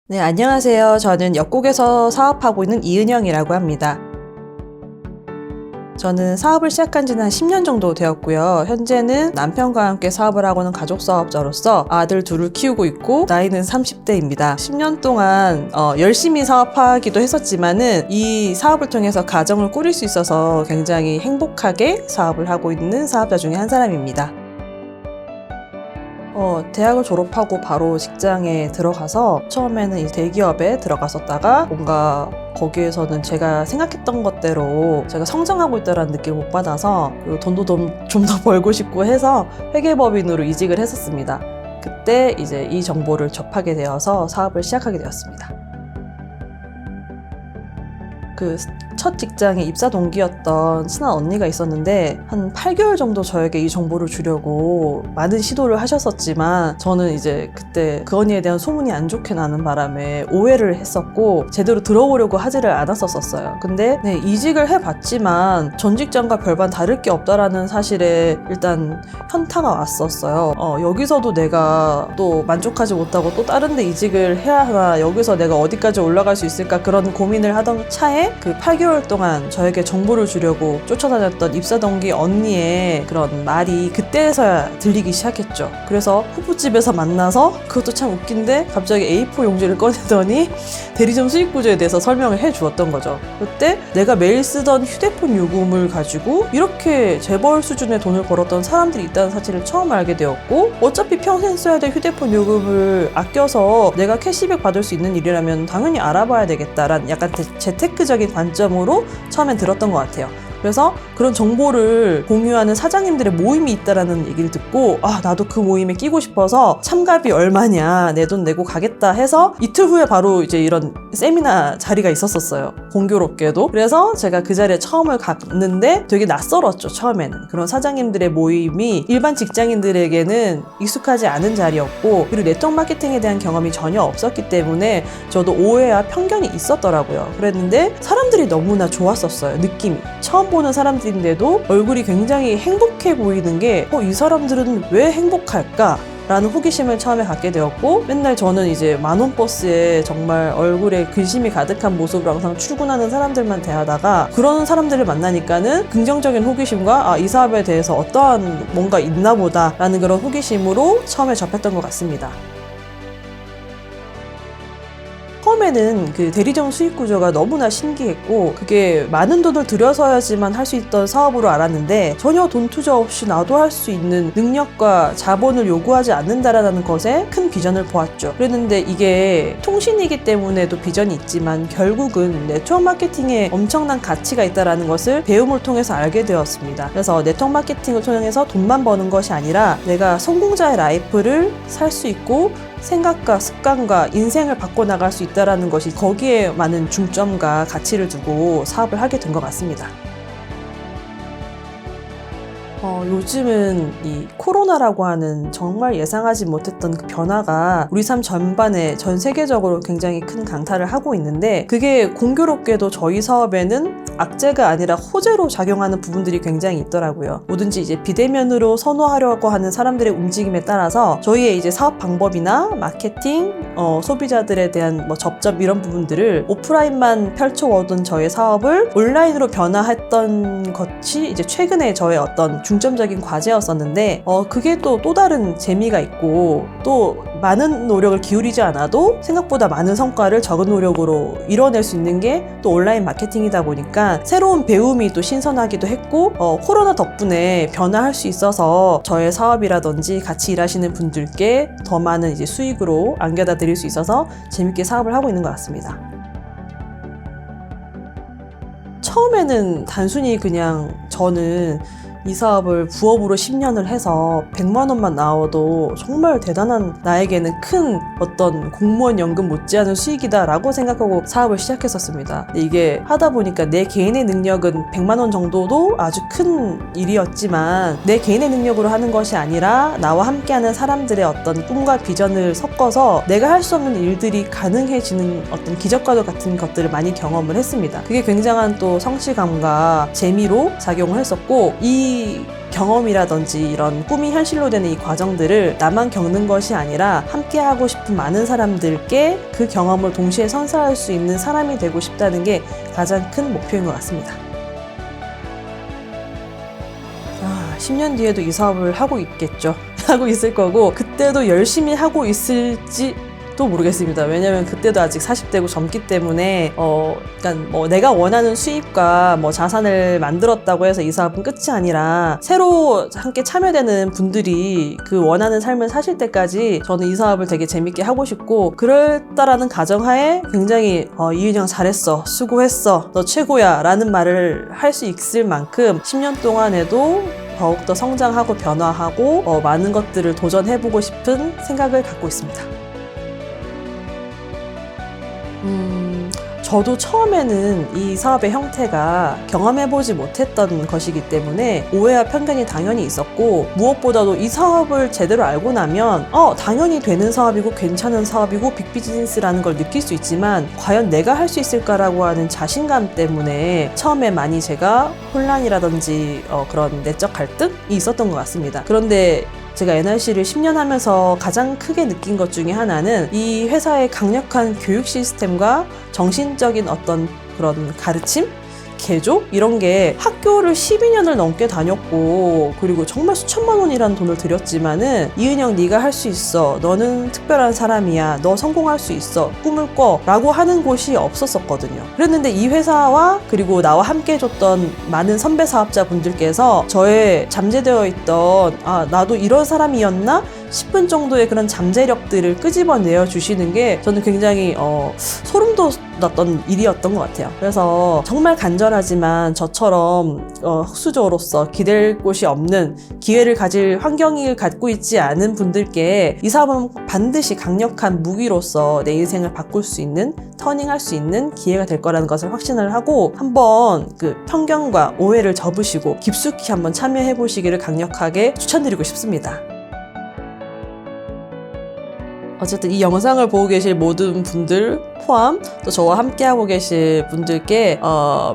네, 안녕하세요. 저는 역곡에서 사업하고 있는 이은영이라고 합니다. 저는 사업을 시작한 지는 한 10년 정도 되었고요. 현재는 남편과 함께 사업을 하고는 가족사업자로서 아들 둘을 키우고 있고 나이는 30대입니다. 10년 동안 열심히 사업하기도 했었지만은 이 사업을 통해서 가정을 꾸릴 수 있어서 굉장히 행복하게 사업을 하고 있는 사업자 중에 한 사람입니다. 대학을 졸업하고 바로 직장에 들어가서 처음에는 이 대기업에 들어갔었다가 뭔가 거기에서는 제가 생각했던 것대로 제가 성장하고 있다는 느낌을 못 받아서 그리고 돈도 좀 더 벌고 싶고 해서 회계법인으로 이직을 했었습니다. 그때 이제 이 정보를 접하게 되어서 사업을 시작하게 되었습니다. 그 첫 직장에 입사 동기였던 친한 언니가 있었는데 한 8개월 정도 저에게 이 정보를 주려고 많은 시도를 하셨었지만 저는 이제 그때 그 언니에 대한 소문이 안 좋게 나는 바람에 오해를 했었고 제대로 들어보려고 하지를 않았었어요. 근데 네, 이직을 해봤지만 전 직장과 별반 다를 게 없다라는 사실에 일단 현타가 왔었어요. 여기서도 내가 또 만족하지 못하고 또 다른 데 이직을 해야 하나, 여기서 내가 어디까지 올라갈 수 있을까, 그런 고민을 하던 차에 그 8개월 동안 저에게 정보를 주려고 쫓아다녔던 입사 동기 언니의 그런 말이 그때서야 들리기 시작했죠. 그래서 후보집에서 만나서, 그것도 참 웃긴데 갑자기 A4 용지를 꺼내더니 대리점 수익 구조에 대해서 설명을 해 주었던 거죠. 그때 내가 매일 쓰던 휴대폰 요금을 가지고 이렇게 재벌 수준의 돈을 벌었던 사람들이 있다는 사실을 처음 알게 되었고, 어차피 평생 써야 될 휴대폰 요금을 아껴서 내가 캐시백 받을 수 있는 일이라면 당연히 알아봐야 되겠다라는 약간 재테크적인 관점으로 처음엔 들었던 것 같아요. 그래서 그런 정보를 공유하는 사장님들의 모임이 있다라는 얘기를 듣고, 나도 그 모임에 끼고 싶어서 참가비 얼마냐, 내 돈 내고 가겠다 해서 이틀 후에 바로 이제 이런 세미나 자리가 있었어요. 공교롭게도. 그래서 제가 그 자리에 처음을 갔는데 되게 낯설었죠, 처음에는. 그런 사장님들의 모임이 일반 직장인들에게는 익숙하지 않은 자리였고, 그리고 네트워크 마케팅에 대한 경험이 전혀 없었기 때문에 저도 오해와 편견이 있었더라고요. 그랬는데 사람들이 너무나 좋았었어요, 느낌이. 처음 보는 사람들인데도 얼굴이 굉장히 행복해 보이는 게, 이 사람들은 왜 행복할까? 라는 호기심을 처음에 갖게 되었고, 맨날 저는 이제 만원 버스에 정말 얼굴에 근심이 가득한 모습으로 항상 출근하는 사람들만 대하다가 그런 사람들을 만나니까는 긍정적인 호기심과 이 사업에 대해서 어떠한 뭔가 있나 보다 라는 그런 호기심으로 처음에 접했던 것 같습니다. 처음에는 그 대리점 수익 구조가 너무나 신기했고, 그게 많은 돈을 들여서야지만 할 수 있던 사업으로 알았는데 전혀 돈 투자 없이 나도 할 수 있는 능력과 자본을 요구하지 않는다라는 것에 큰 비전을 보았죠. 그랬는데 이게 통신이기 때문에도 비전이 있지만 결국은 네트워크 마케팅에 엄청난 가치가 있다라는 것을 배움을 통해서 알게 되었습니다. 그래서 네트워크 마케팅을 통해서 돈만 버는 것이 아니라 내가 성공자의 라이프를 살 수 있고 생각과 습관과 인생을 바꿔나갈 수 있다는 것이, 거기에 많은 중점과 가치를 두고 사업을 하게 된 것 같습니다. 요즘은 이 코로나라고 하는 정말 예상하지 못했던 그 변화가 우리 삶 전반에 전 세계적으로 굉장히 큰 강타를 하고 있는데, 그게 공교롭게도 저희 사업에는 악재가 아니라 호재로 작용하는 부분들이 굉장히 있더라고요. 뭐든지 이제 비대면으로 선호하려고 하는 사람들의 움직임에 따라서 저희의 이제 사업 방법이나 마케팅, 소비자들에 대한 접점, 이런 부분들을 오프라인만 펼쳐오던 저의 사업을 온라인으로 변화했던 것이 이제 최근에 저의 어떤 중점적인 과제였었는데, 그게 또 다른 재미가 있고, 또 많은 노력을 기울이지 않아도 생각보다 많은 성과를 적은 노력으로 이뤄낼 수 있는 게 또 온라인 마케팅이다 보니까 새로운 배움이 또 신선하기도 했고, 코로나 덕분에 변화할 수 있어서 저의 사업이라든지 같이 일하시는 분들께 더 많은 이제 수익으로 안겨다 드릴 수 있어서 재밌게 사업을 하고 있는 것 같습니다. 처음에는 단순히 그냥 저는 이 사업을 부업으로 10년을 해서 100만 원만 나와도 정말 대단한, 나에게는 큰 어떤 공무원 연금 못지않은 수익이다 라고 생각하고 사업을 시작했었습니다. 근데 이게 하다 보니까 내 개인의 능력은 100만 원 정도도 아주 큰 일이었지만, 내 개인의 능력으로 하는 것이 아니라 나와 함께하는 사람들의 어떤 꿈과 비전을 섞어서 내가 할 수 없는 일들이 가능해지는 어떤 기적과도 같은 것들을 많이 경험을 했습니다. 그게 굉장한 또 성취감과 재미로 작용을 했었고, 이 이 경험이라든지 이런 꿈이 현실로 되는 이 과정들을 나만 겪는 것이 아니라 함께 하고 싶은 많은 사람들께 그 경험을 동시에 선사할 수 있는 사람이 되고 싶다는 게 가장 큰 목표인 것 같습니다. 10년 뒤에도 이 사업을 하고 있겠죠. 하고 있을 거고, 그때도 열심히 하고 있을지 또 모르겠습니다. 왜냐면 그때도 아직 40대고 젊기 때문에 그러니까 뭐 내가 원하는 수입과 뭐 자산을 만들었다고 해서 이 사업은 끝이 아니라 새로 함께 참여되는 분들이 그 원하는 삶을 사실 때까지 저는 이 사업을 되게 재밌게 하고 싶고, 그랬다라는 가정하에 굉장히 이은영 잘했어, 수고했어, 너 최고야 라는 말을 할 수 있을 만큼 10년 동안에도 더욱더 성장하고 변화하고 많은 것들을 도전해보고 싶은 생각을 갖고 있습니다. 저도 처음에는 이 사업의 형태가 경험해보지 못했던 것이기 때문에 오해와 편견이 당연히 있었고, 무엇보다도 이 사업을 제대로 알고 나면 당연히 되는 사업이고 괜찮은 사업이고 빅비즈니스라는 걸 느낄 수 있지만 과연 내가 할 수 있을까라고 하는 자신감 때문에 처음에 많이 제가 혼란이라든지 그런 내적 갈등이 있었던 것 같습니다. 그런데 제가 NRC를 10년 하면서 가장 크게 느낀 것 중에 하나는 이 회사의 강력한 교육 시스템과 정신적인 어떤 그런 가르침? 개조? 이런 게 학교를 12년을 넘게 다녔고, 그리고 정말 수천만 원이라는 돈을 들였지만은 이은영 네가 할 수 있어, 너는 특별한 사람이야, 너 성공할 수 있어, 꿈을 꿔 라고 하는 곳이 없었었거든요. 그랬는데 이 회사와 그리고 나와 함께 해줬던 많은 선배 사업자분들께서 저의 잠재되어 있던 나도 이런 사람이었나 싶은 정도의 그런 잠재력들을 끄집어내어 주시는 게 저는 굉장히 소름 돋았던 일이었던 것 같아요. 그래서 정말 간절하지만 저처럼 흑수저로서 기댈 곳이 없는, 기회를 가질 환경을 갖고 있지 않은 분들께 이 사업은 반드시 강력한 무기로서 내 인생을 바꿀 수 있는, 터닝할 수 있는 기회가 될 거라는 것을 확신을 하고, 한번 그 편견과 오해를 접으시고 깊숙이 한번 참여해 보시기를 강력하게 추천드리고 싶습니다. 어쨌든 이 영상을 보고 계실 모든 분들 포함 또 저와 함께하고 계실 분들께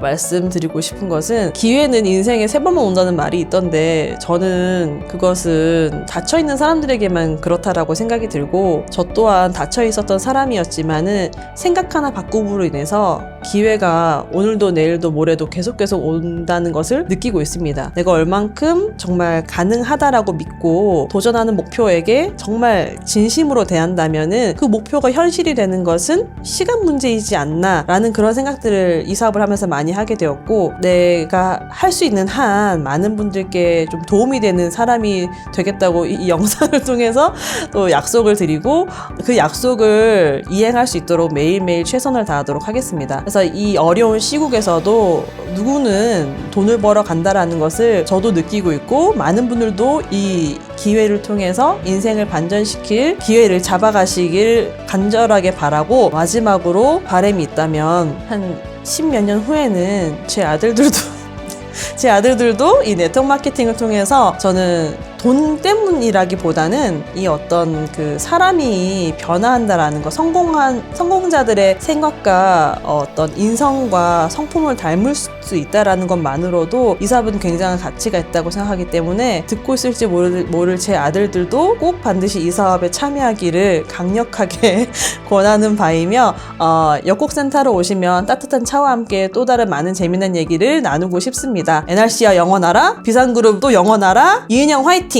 말씀드리고 싶은 것은, 기회는 인생에 3번만 온다는 말이 있던데 저는 그것은 닫혀있는 사람들에게만 그렇다라고 생각이 들고, 저 또한 닫혀 있었던 사람이었지만은 생각 하나 바꿈으로 인해서 기회가 오늘도 내일도 모레도 계속 온다는 것을 느끼고 있습니다. 내가 얼만큼 정말 가능하다라고 믿고 도전하는 목표에게 정말 진심으로 대한다면은 그 목표가 현실이 되는 것은 시간 문제이지 않나 라는 그런 생각들을 이 사업을 하면서 많이 하게 되었고, 내가 할 수 있는 한 많은 분들께 좀 도움이 되는 사람이 되겠다고 이 영상을 통해서 또 약속을 드리고, 그 약속을 이행할 수 있도록 매일매일 최선을 다하도록 하겠습니다. 그래서 이 어려운 시국에서도 누구는 돈을 벌어 간다라는 것을 저도 느끼고 있고, 많은 분들도 이 기회를 통해서 인생을 반전시킬 기회를 잡아가시길 간절하게 바라고, 마지막으로 바람이 있다면 한 10몇 년 후에는 제 아들들도 이 네트워크 마케팅을 통해서, 저는 돈 때문이라기보다는 이 어떤 그 사람이 변화한다라는 거, 성공자들의 생각과 어떤 인성과 성품을 닮을 수 있다라는 것만으로도 이 사업은 굉장한 가치가 있다고 생각하기 때문에, 듣고 있을지 모를 제 아들들도 꼭 반드시 이 사업에 참여하기를 강력하게 권하는 바이며, 역곡센터로 오시면 따뜻한 차와 함께 또 다른 많은 재미난 얘기를 나누고 싶습니다. NRC와 영원하라, 비상그룹도 영원하라, 이은영 화이팅!